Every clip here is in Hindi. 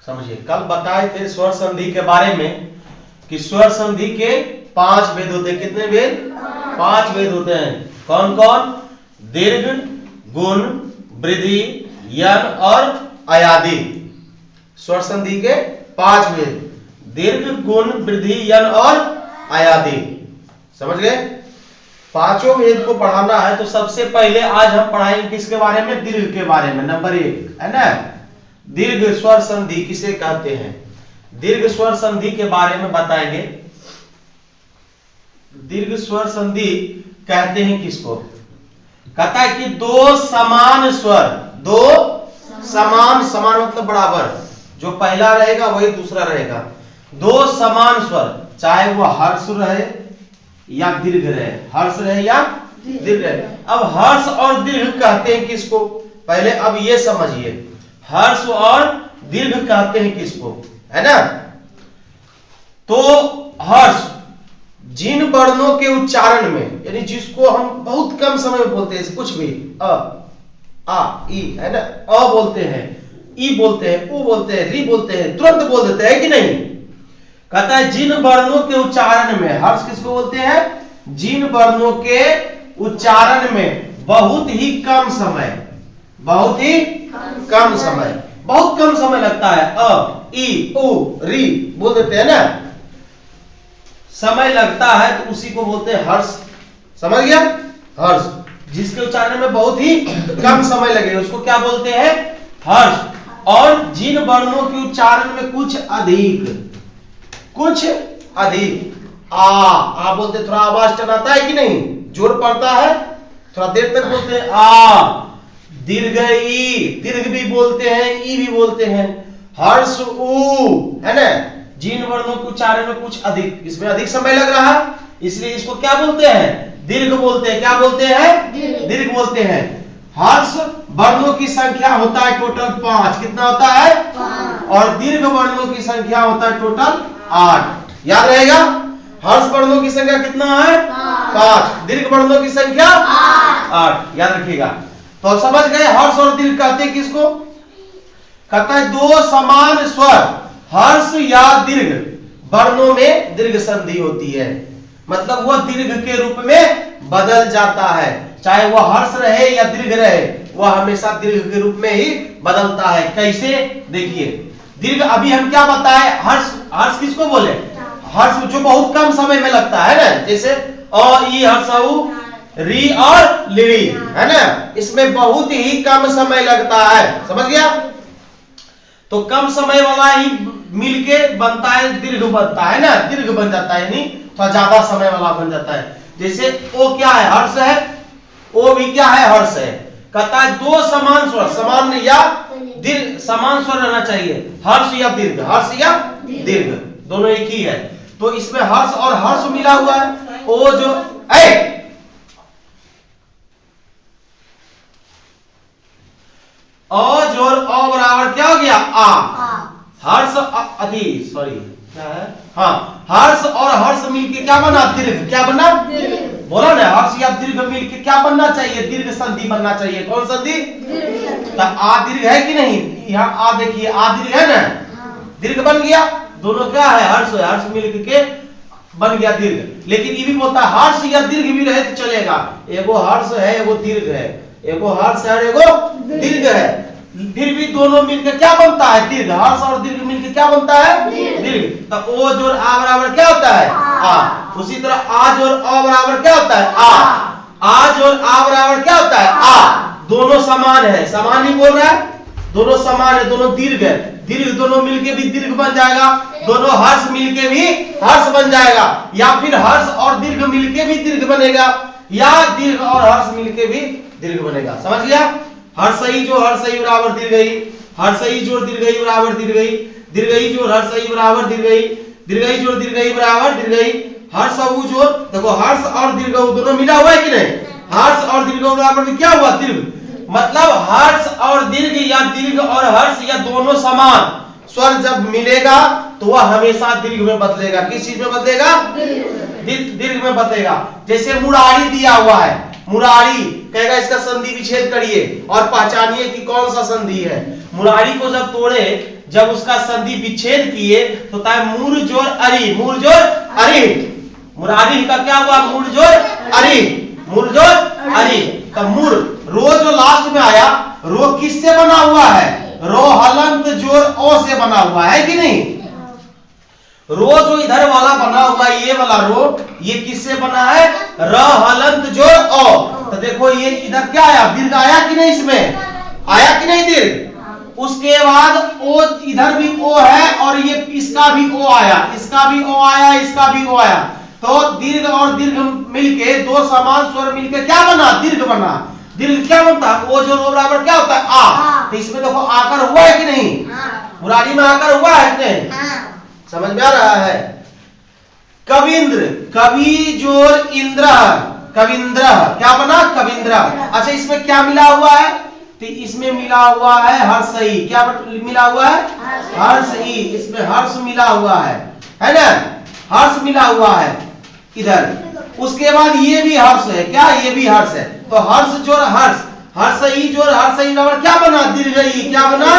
समझिए, कल बताए थे स्वर संधि के बारे में कि स्वर संधि के 5 भेद होते हैं। कितने भेद? 5 भेद होते हैं। कौन कौन? दीर्घ, गुण, वृद्धि, यन और अयादि। स्वर संधि के 5 भेद, दीर्घ, गुण, वृद्धि, यन और अयादि। समझ गए? पांचों भेद को पढ़ाना है तो सबसे पहले आज हम पढ़ाएंगे किसके बारे में? दीर्घ के बारे में। नंबर 1 है ना, दीर्घ स्वर संधि किसे कहते हैं? दीर्घ स्वर संधि के बारे में बताएंगे। दीर्घ स्वर संधि कहते हैं किसको? कहता है कि दो समान स्वर, दो समान मतलब बराबर, जो पहला रहेगा वही दूसरा रहेगा। दो समान स्वर, चाहे वो हर्ष रहे या दीर्घ रहे, हर्ष रहे या दीर्घ रहे। अब हर्ष और दीर्घ कहते हैं किसको? पहले अब ये समझिए, हर्ष और दीर्घ कहते हैं किसको, है ना? तो हर्ष जिन वर्णों के उच्चारण में, यानी जिसको हम बहुत कम समय में बोलते हैं, कुछ भी अ, आ, ई, है ना, अ बोलते हैं, ई बोलते हैं, उ बोलते हैं, री बोलते हैं, तुरंत बोल देते हैं कि नहीं? कहता है जिन वर्णों के उच्चारण में, हर्ष किसको बोलते हैं? जिन वर्णों के उच्चारण में बहुत ही कम समय, बहुत ही कम समय, बहुत कम समय लगता है, अ, ई, उ, री बोल देते हैं ना, समय लगता है, तो उसी को बोलते हैं हर्ष। समझ गया? हर्ष, जिसके उच्चारण में बहुत ही कम समय लगे उसको क्या बोलते हैं? हर्ष। और जिन वर्णों के उच्चारण में कुछ अधिक, आ बोलते, थोड़ा आवाज टनाता है कि नहीं, जोर पड़ता है, थोड़ा देर तक बोलते हैं आ। दीर्घ ई, दीर्घ भी बोलते हैं, ई भी बोलते हैं। हर्ष उ, है ना, जिन वर्णों के उच्चारण में कुछ अधिक, इसमें अधिक समय लग रहा है, इसलिए इसको क्या बोलते हैं? दीर्घ बोलते हैं। क्या बोलते हैं? दीर्घ बोलते हैं। हर्ष वर्णों की संख्या होता है टोटल 5, कितना होता है? 5। और दीर्घ वर्णों की संख्या होता है टोटल 8। याद रहेगा, हर्ष वर्णों की संख्या कितना है? 5। दीर्घ वर्णों की संख्या 8। याद रखिएगा। तो समझ गए, हर्ष और दीर्घ कहते हैं किसको? कहता है दो समान स्वर, हर्ष या दीर्घ वर्णों में दीर्घ संधि होती है, मतलब वह दीर्घ के रूप में बदल जाता है। चाहे वह हर्ष रहे या दीर्घ रहे, वह हमेशा दीर्घ के रूप में ही बदलता है। कैसे? देखिए, दीर्घ अभी हम क्या बताए? हर्ष किसको बोले? हर्ष जो बहुत कम समय में लगता है ना, जैसे अ, ई, हर्ष, उ, री और लिरी, है ना, इसमें बहुत ही कम समय लगता है। समझ गया? तो कम समय वाला ही मिलके बनता है, दीर्घ बनता है ना, दीर्घ बन जाता है, यानी थोड़ा ज्यादा समय वाला बन जाता है। जैसे ओ क्या है? हर्ष है, ओ भी क्या है? हर्ष है। कहता है दो समान स्वर, समान या दीर्घ, समान स्वर रहना चाहिए, हर्ष या दीर्घ, हर्ष या दीर्घ दोनों एक ही है। तो इसमें हर्ष और हर्ष मिला हुआ है। ओ जो अ जोर अ बराबर क्या हो गया? आ। हर्ष सॉरी क्या है? हाँ, हर्ष और हर्ष मिलके क्या बना? दीर्घ। क्या बना? बोला ना, हर्ष या दीर्घ मिलके क्या बनना चाहिए? दीर्घ संधि बनना चाहिए। कौन संधि? तो आ दीर्घ है कि नहीं? यहाँ आ देखिए, आ दीर्घ है ना, दीर्घ बन गया। दोनों क्या है? हर्ष है, हर्ष मिलके बन गया दीर्घ। लेकिन ये भी बोलता है हर्ष या दीर्घ भी रहे तो चलेगा, एगो हर्ष है एगो दीर्घ है, एगो हर्ष है एगो दीर्घ है, फिर भी दोनों मिलकर क्या बनता है? दीर्घ। हर्ष और दीर्घ मिलकर क्या बनता है? दीर्घ। तो ओ जोड़ आ बराबर क्या होता है? आ। उसी तरह आ जोड़ अ बराबर क्या होता है? आ जोड़ आ बराबर क्या होता है? आ। दोनों समान है, समान ही बोल रहा है, दोनों समान है, दोनों दीर्घ है। दीर्घ दोनों मिलके भी दीर्घ बन जाएगा, दोनों हर्ष मिलके भी हर्ष बन जाएगा, या फिर हर्ष और दीर्घ मिलके भी दीर्घ बनेगा, या दीर्घ और हर्ष मिलके भी दीर्घ बनेगा। समझ गया? हर्षई जोड़ हर्षई बराबर दीर्घई, हर्षई जोड़ दीर्घई बराबर दीर्घई, दीर्घई जोड़ हर्षई बराबर दीर्घई, दीर्घई जोड़ दीर्घई बराबर दीर्घई। हर्ष और जोड़, देखो हर्ष और दीर्घ दोनों मिला हुआ है कि नहीं? हर्ष और दीर्घ बराबर क्या हुआ? दीर्घ। मतलब हर्ष और दीर्घ या दीर्घ और हर्ष या दोनों समान स्वर जब मिलेगा तो वह हमेशा दीर्घ में बदलेगा। किस चीज में बदलेगा? दीर्घ में बदलेगा। जैसे मुरारी दिया हुआ है, मुरारी कहेगा इसका संधि विच्छेद करिए और पहचानिए कि कौन सा संधि है। मुरारी को जब तोड़े, जब उसका संधि विच्छेद किए तो होता है मूर जोर अरी, मूर जोर अरी। मुरारी का क्या हुआ? मूर जोर अरी, मूर जोर अरी। तो मूर रो जो लास्ट में आया, रो किससे बना हुआ है? रो हलंत जोर ओ से बना हुआ है कि नहीं? रो जो इधर वाला बना हुआ है, ये वाला रो, ये किससे बना है? र हलंत जोर ओ। तो देखो ये इधर क्या आया? दीर्घ आया कि नहीं? इसमें आया कि नहीं दीर्घ? उसके बाद ओ, इधर भी ओ है और ये इसका भी ओ आया, इसका भी ओ आया, इसका भी ओ आया। तो दीर्घ और दीर्घ मिलके, दो समान स्वर मिलके क्या बना? दीर्घ बना। दीर्घ क्या बनता है? ओ जो रो बराबर क्या होता है? आ। तो इसमें देखो आकर हुआ है कि नहीं? मुरारी में आकर हुआ है कि नहीं? समझ में आ रहा है? कविंद्र, कवि जोर इंद्र, कविंद्र क्या बना? कविंद्र। अच्छा इसमें क्या मिला हुआ है? तो इसमें मिला हुआ है हर्षई। क्या मिला हुआ है? हर्षई। इसमें हर्ष मिला हुआ है ना? हर्ष मिला हुआ है इधर। उसके बाद ये भी हर्ष है, क्या? ये भी हर्ष है। तो हर्ष जोर हर्ष, हर्षई जोर हर्षई बराबर क्या बना? दीर्घई। क्या बना?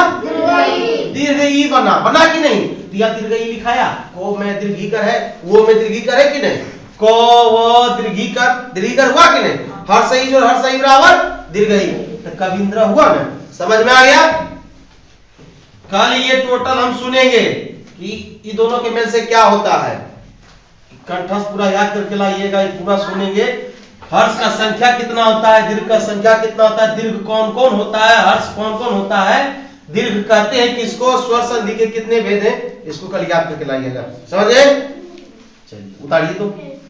दीर्घई बना। बना कि नहीं? तो यह दीर्घई लिखाया, को में दीर्घीकर है, वो में दीर्घीकर है कि नहीं? को वो दीर्घीकर, दीर्घीकर हुआ कि नहीं? हर्षई जोर हर्षई बराबर दीर्घई। तो कविंद्र हुआ ना? समझ में आ गया? कल ये टोटल हम सुनेंगे कि ये दोनों के मेल से क्या होता है। कंठस्थ पूरा याद करके लाइएगा, पूरा सुनेंगे। हर्ष का संख्या कितना होता है? दीर्घ का संख्या कितना होता है? दीर्घ कौन कौन होता है? हर्ष कौन कौन होता है? दीर्घ कहते हैं किसको? स्वर संधि के कितने भेद हैं? इसको कल याद करके लाइएगा। समझे? चलिए उतारिए तो।